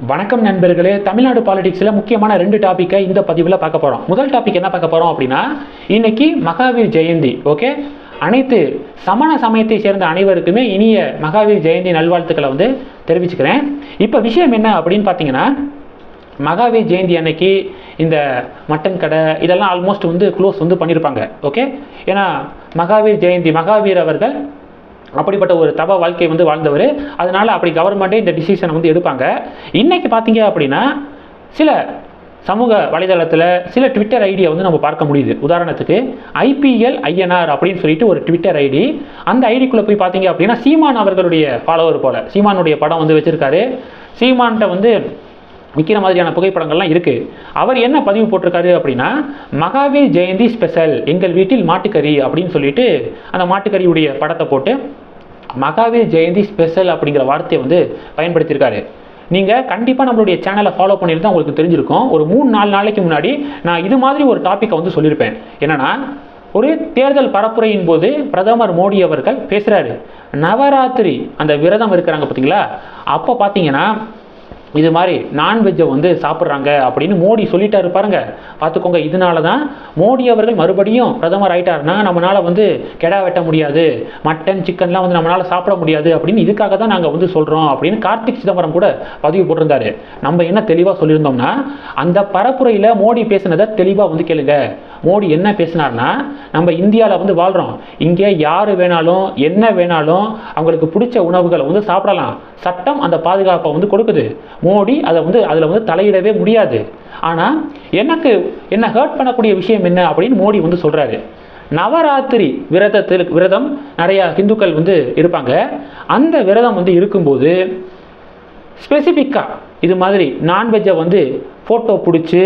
வணக்கம் நண்பர்களே. தமிழ்நாடு பாலிடிக்ஸில் முக்கியமான 2 டாப்பிக்கை இந்த பதிவில் பார்க்க போகிறோம். முதல் டாபிக் என்ன பார்க்க போகிறோம் அப்படின்னா, இன்னைக்கு மகாவீர் ஜெயந்தி. ஓகே, அனைத்து சமண சமயத்தை சேர்ந்த அனைவருக்குமே இனிய மகாவீர் ஜெயந்தி நல்வாழ்த்துக்களை தெரிவிச்சுக்கிறேன். இப்போ விஷயம் என்ன அப்படின்னு பார்த்தீங்கன்னா, மகாவீர் ஜெயந்தி அன்னைக்கு இந்த மட்டன் கடை இதெல்லாம் ஆல்மோஸ்ட் க்ளோஸ் பண்ணியிருப்பாங்க. ஓகே, ஏன்னா மகாவீர் ஜெயந்தி மகாவீர் அவர்கள் அப்படிப்பட்ட ஒரு தவ வாழ்க்கை வாழ்ந்தவர். அதனால அப்படி கவர்மெண்ட்டே இந்த டிசிஷனை எடுப்பாங்க. இன்னைக்கு பார்த்தீங்க அப்படின்னா, சில சமூக வலைதளத்தில் சில ட்விட்டர் ஐடியை நம்ம பார்க்க முடியுது. உதாரணத்துக்கு IPL INR அப்படின்னு சொல்லிட்டு ஒரு ட்விட்டர் ஐடி. அந்த ஐடிக்குள்ளே போய் பார்த்தீங்க அப்படின்னா, சீமான் அவர்களுடைய ஃபாலோவர் போல சீமானுடைய படம் வச்சிருக்காரு. சீமான்கிட்ட விற்கிற மாதிரியான புகைப்படங்கள்லாம் இருக்குது. அவர் என்ன பதிவு போட்டிருக்காரு அப்படின்னா, மகாவீர் ஜெயந்தி ஸ்பெஷல், எங்கள் வீட்டில் மாட்டுக்கறி அப்படின்னு சொல்லிட்டு அந்த மாட்டுக்கறியுடைய படத்தை போட்டு மகாவீர் ஜெயந்தி ஸ்பெஷல் அப்படிங்கிற வார்த்தையை பயன்படுத்தியிருக்காரு. நீங்கள் கண்டிப்பாக நம்மளுடைய சேனலை ஃபாலோ பண்ணியிருந்தா உங்களுக்கு தெரிஞ்சிருக்கும். ஒரு 3-4 நாளைக்கு முன்னாடி நான் இது மாதிரி ஒரு டாப்பிக்கை சொல்லியிருப்பேன். என்னென்னா, ஒரு தேர்தல் பரப்புரையின் போது பிரதமர் மோடி அவர்கள் பேசுகிறாரு. நவராத்திரி அந்த விரதம் இருக்கிறாங்க பார்த்தீங்களா, அப்போ பார்த்தீங்கன்னா இது மாதிரி நான்வெஜ்ஜை சாப்பிட்றாங்க அப்படின்னு மோடி சொல்லிட்டாரு பாருங்க. பார்த்துக்கோங்க, இதனால தான் மோடி அவர்கள் மறுபடியும் பிரதமர் ஆயிட்டாருன்னா நம்மளால் கெடா வெட்ட முடியாது, மட்டன் சிக்கன்லாம் நம்மளால் சாப்பிட முடியாது அப்படின்னு இதுக்காக தான் நாங்கள் சொல்கிறோம் அப்படின்னு கார்த்திக் சிதம்பரம் கூட பதிவு போட்டிருந்தாரு. நம்ம என்ன தெளிவாக சொல்லியிருந்தோம்னா, அந்த பரப்புரையில் மோடி பேசினதை தெளிவாக கேளுங்க. மோடி என்ன பேசினார்னா, நம்ம இந்தியாவில் வாழ்கிறோம், இங்கே யார் வேணாலும் என்ன வேணாலும் அவங்களுக்கு பிடிச்ச உணவுகளை சாப்பிடலாம், சட்டம் அந்த பாதுகாப்பை கொடுக்குது, மோடி அதை அதில் தலையிடவே முடியாது. ஆனால் எனக்கு என்ன ஹர்ட் பண்ணக்கூடிய விஷயம் என்ன அப்படின்னு மோடி சொல்கிறாரு. நவராத்திரி விரதம் நிறைய இந்துக்கள் இருப்பாங்க. அந்த விரதம் இருக்கும்போது ஸ்பெசிஃபிக்காக இது மாதிரி நான்வெஜ்ஜை ஃபோட்டோ பிடிச்சி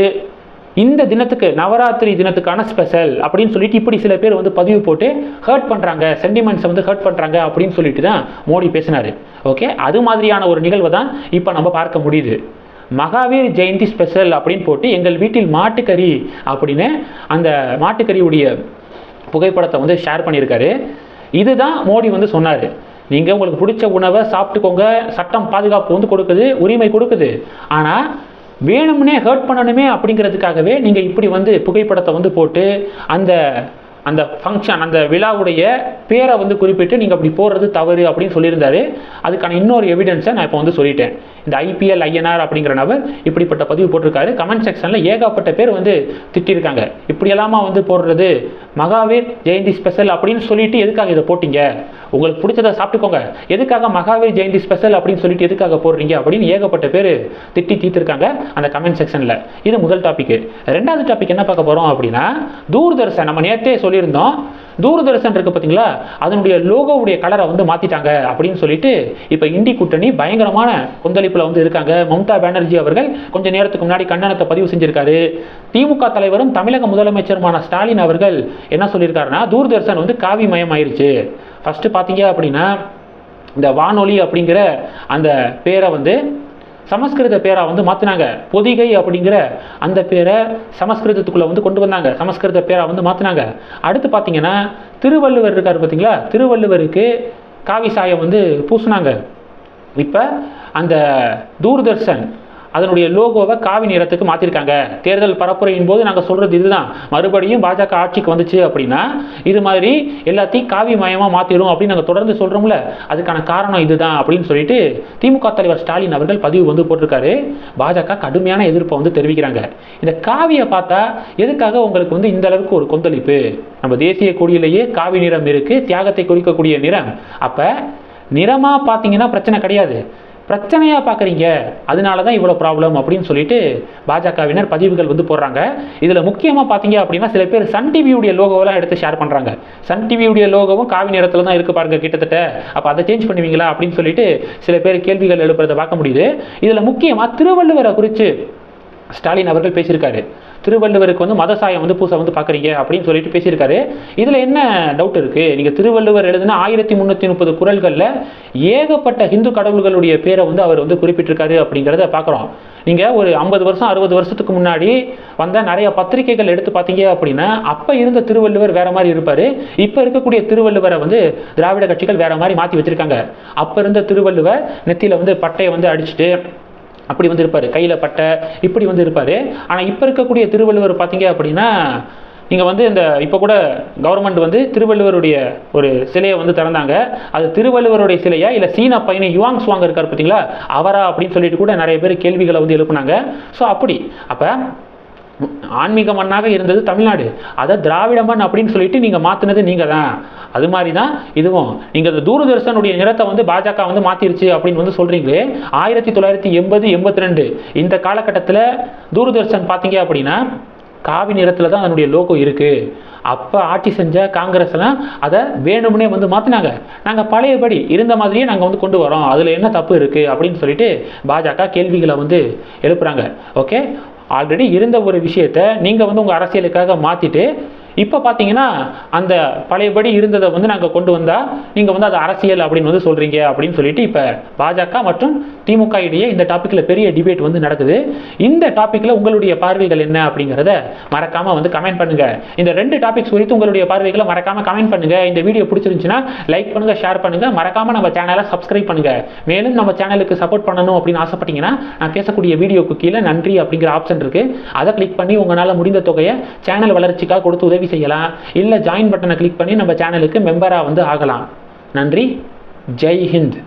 இந்த தினத்துக்கு நவராத்திரி தினத்துக்கான ஸ்பெஷல் அப்படின்னு சொல்லிட்டு இப்படி சில பேர் பதிவு போட்டு ஹர்ட் பண்ணுறாங்க, சென்டிமெண்ட்ஸை ஹர்ட் பண்ணுறாங்க அப்படின்னு சொல்லிட்டு தான் மோடி பேசினார். ஓகே, அது மாதிரியான ஒரு நிகழ்வை தான் இப்போ நம்ம பார்க்க முடியுது. மகாவீர் ஜெயந்தி ஸ்பெஷல் அப்படின்னு போட்டு எங்கள் வீட்டில் மாட்டுக்கறி அப்படின்னு அந்த மாட்டுக்கறியுடைய புகைப்படத்தை ஷேர் பண்ணியிருக்காரு. இதுதான் மோடி சொன்னார். நீங்கள் உங்களுக்கு பிடிச்ச உணவை சாப்பிட்டுக்கோங்க, சட்டம் பாதுகாப்பு கொடுக்குது, உரிமை கொடுக்குது. ஆனால் வேணும்னே ஹர்ட் பண்ணணுமே அப்படிங்கிறதுக்காகவே நீங்கள் இப்படி புகைப்படத்தை போட்டு அந்த ஃபங்க்ஷன் அந்த விழாவுடைய பேரை குறிப்பிட்டு நீங்கள் அப்படி போடுறது தவறு அப்படின்னு சொல்லியிருந்தாரு. அதுக்கான இன்னொரு எவிடன்ஸை நான் இப்போ சொல்லிட்டேன். இந்த IPL INR அப்படிங்கிற நபர் இப்படிப்பட்ட பதிவு போட்டிருக்காரு. கமெண்ட் செக்ஷனில் ஏகப்பட்ட பேர் திட்டிருக்காங்க. இப்படியெல்லாமா போடுறது, மகாவீர் ஜெயந்தி ஸ்பெஷல் அப்படின்னு சொல்லிட்டு எதுக்காக இதை போட்டீங்க, உங்களுக்கு பிடிச்சதை சாப்பிட்டுக்கோங்க, எதுக்காக மகாவீர் ஜெயந்தி ஸ்பெஷல் அப்படின்னு சொல்லிட்டு எதுக்காக போடுறீங்க அப்படின்னு ஏகப்பட்ட பேர் திட்டி தீர்த்திருக்காங்க அந்த கமெண்ட் செக்ஷனில். இது முதல் டாபிக். ரெண்டாவது டாபிக் என்ன பார்க்க போகிறோம் அப்படின்னா, தூர்தர்ஷன். நம்ம நேற்றே சொல்லியிருந்தோம், தூர்தர்ஷன் இருக்கு பார்த்தீங்களா, அதனுடைய லோகோவுடைய கலரை மாற்றிட்டாங்க அப்படின்னு சொல்லிட்டு இப்போ இண்டி கூட்டணி பயங்கரமான கொந்தளிப்பில் இருக்காங்க. மம்தா பானர்ஜி அவர்கள் கொஞ்சம் நேரத்துக்கு முன்னாடி கண்டனத்தை பதிவு செஞ்சிருக்காரு. திமுக தலைவரும் தமிழக முதலமைச்சருமான ஸ்டாலின் அவர்கள் என்ன சொல்லியிருக்காருன்னா, தூர்தர்ஷன் காவி மயம் ஆயிடுச்சு. ஃபர்ஸ்ட் பார்த்தீங்க அப்படின்னா, இந்த வானொலி அப்படிங்கிற அந்த பேரை சமஸ்கிருத பேரா மாற்றினாங்க. பொதிகை அப்படிங்கிற அந்த பேரை சமஸ்கிருதத்துக்குள்ளே கொண்டு வந்தாங்க. சமஸ்கிருத பேரா மாற்றினாங்க. அடுத்து பார்த்தீங்கன்னா, திருவள்ளுவர் இருக்கார் பார்த்தீங்களா, திருவள்ளுவருக்கு காவி சாயம் பூசினாங்க. இப்போ அந்த தூர்தர்ஷன் அதனுடைய லோகோவை காவி நிறத்துக்கு மாற்றிருக்காங்க. தேர்தல் பரப்புரையின் போது நாங்கள் சொல்கிறது இதுதான், மறுபடியும் பாஜக ஆட்சிக்கு வந்துச்சு அப்படின்னா இது மாதிரி எல்லாத்தையும் காவி மயமாக மாற்றிடும் அப்படின்னு நாங்கள் தொடர்ந்து சொல்கிறோம்ல, அதுக்கான காரணம் இதுதான் அப்படின்னு சொல்லிட்டு திமுக தலைவர் ஸ்டாலின் அவர்கள் பதிவு போட்டிருக்காரு. பாஜக கடுமையான எதிர்ப்பை தெரிவிக்கிறாங்க. இந்த காவியை பார்த்தா எதுக்காக உங்களுக்கு இந்த அளவுக்கு ஒரு கொந்தளிப்பு? நம்ம தேசிய கொடியிலேயே காவி நிறம் இருக்குது, தியாகத்தை குறிக்கக்கூடிய நிறம். அப்போ நிறமாக பார்த்தீங்கன்னா பிரச்சனை கிடையாது, பிரச்சனையாக பார்க்குறீங்க, அதனால தான் இவ்வளோ ப்ராப்ளம் அப்படின்னு சொல்லிட்டு பாஜகவினர் பதிவுகள் போடுறாங்க. இதில் முக்கியமாக பார்த்தீங்க அப்படின்னா, சில பேர் சன் டிவியுடைய லோகோவெல்லாம் எடுத்து ஷேர் பண்ணுறாங்க. சன் டிவியுடைய லோகோவும் காவி நிறத்தில் தான் இருக்குது பாருங்க கிட்டத்தட்ட, அப்போ அதை சேஞ்ச் பண்ணுவீங்களா அப்படின்னு சொல்லிட்டு சில பேர் கேள்விகள் எழுப்புறதை பார்க்க முடியுது. இதில் முக்கியமாக திருவள்ளுவரை குறித்து ஸ்டாலின் அவர்கள் பேசியிருக்காரு. திருவள்ளுவருக்கு மத சாயம் பூசை பார்க்குறீங்க அப்படின்னு சொல்லிட்டு பேசியிருக்காரு. இதில் என்ன டவுட் இருக்குது? நீங்கள் திருவள்ளுவர் எழுதுனா 1330 குறள்களில் ஏகப்பட்ட ஹிந்து கடவுள்களுடைய பேரை அவர் குறிப்பிட்டிருக்காரு அப்படிங்கிறத பார்க்குறோம். நீங்கள் ஒரு 50 வருஷம் 60 வருஷத்துக்கு முன்னாடி வந்த நிறைய பத்திரிகைகள் எடுத்து பார்த்தீங்க அப்படின்னா, அப்போ இருந்த திருவள்ளுவர் வேற மாதிரி இருப்பார். இப்போ இருக்கக்கூடிய திருவள்ளுவரை திராவிட கட்சிகள் வேற மாதிரி மாற்றி வச்சிருக்காங்க. அப்போ இருந்த திருவள்ளுவர் நெத்தியில் பட்டையை அடிச்சுட்டு அப்படி வந்து இருப்பார், கையில் பட்டை இப்படி வந்து இருப்பார். ஆனால் இப்போ இருக்கக்கூடிய திருவள்ளுவர் பார்த்தீங்க அப்படின்னா, நீங்கள் வந்து இந்த இப்போ கூட கவர்மெண்ட் வந்து திருவள்ளுவருடைய ஒரு சிலையை வந்து திறந்தாங்க. அது திருவள்ளுவருடைய சிலையா இல்லை சீன பையனை யுவாங் சுவாங் இருக்கார் பார்த்தீங்களா அவரா அப்படின்னு சொல்லிட்டு கூட நிறைய பேர் கேள்விகளை வந்து எழுப்புனாங்க. ஸோ அப்படி அப்போ ஆன்மீக மண்ணாக இருந்தது தமிழ்நாடு, அதை திராவிட மண் அப்படின்னு சொல்லிட்டு நீங்கள் மாற்றினது நீங்கள் தான். அது மாதிரி தான் இதுவும். நீங்கள் இந்த தூர்தர்ஷனுடைய நிறத்தை வந்து பாஜக வந்து மாற்றிருச்சு அப்படின்னு வந்து சொல்கிறீங்களே. 1980, 82 இந்த காலகட்டத்தில் தூர்தர்ஷன் பார்த்தீங்க அப்படின்னா காவி நிறத்தில் தான் அதனுடைய லோகோ இருக்குது. அப்போ ஆட்சி செஞ்ச காங்கிரஸ்லாம் அதை வேணும்னே வந்து மாற்றினாங்க. நாங்கள் பழையபடி இருந்த மாதிரியே நாங்கள் வந்து கொண்டு வரோம், அதில் என்ன தப்பு இருக்குது அப்படின்னு சொல்லிட்டு பாஜக கேள்விகளை வந்து எழுப்புறாங்க. ஓகே, ஆல்ரெடி இருந்த ஒரு விஷயத்தை நீங்கள் வந்து உங்கள் அரசியலுக்காக மாற்றிட்டு இப்போ பார்த்தீங்கன்னா அந்த பழையபடி இருந்ததை வந்து நாங்கள் கொண்டு வந்தால் நீங்கள் வந்து அது அரசியல் அப்படின்னு வந்து சொல்கிறீங்க அப்படின்னு சொல்லிட்டு இப்போ பாஜக மற்றும் திமுக இடையே இந்த டாப்பிக்கில் பெரிய டிபேட் வந்து நடக்குது. இந்த டாப்பிக்கில் உங்களுடைய பார்வைகள் என்ன அப்படிங்கிறத மறக்காமல் வந்து கமெண்ட் பண்ணுங்கள். இந்த 2 டாபிக்ஸ் குறித்து உங்களுடைய பார்வைகளை மறக்காமல் கமெண்ட் பண்ணுங்கள். இந்த வீடியோ பிடிச்சிருந்துச்சுன்னா லைக் பண்ணுங்கள், ஷேர் பண்ணுங்கள், மறக்காமல் நம்ம சேனலை சப்ஸ்கிரைப் பண்ணுங்கள். மேலும் நம்ம சேனலுக்கு சப்போர்ட் பண்ணணும் அப்படின்னு ஆசைப்பட்டீங்கன்னா நான் பேசக்கூடிய வீடியோக்கு கீழே நன்றி அப்படிங்கிற ஆப்ஷன் இருக்குது, அதை கிளிக் பண்ணி உங்களால் முடிந்த தொகையை சேனல் வளர்ச்சிக்காக கொடுத்து உதவி செய்யலாம். இல்லை ஜாயின் பட்டனை கிளிக் பண்ணி நம்ம சேனலுக்கு மெம்பராக வந்து ஆகலாம். நன்றி. ஜெய் ஹிந்த்.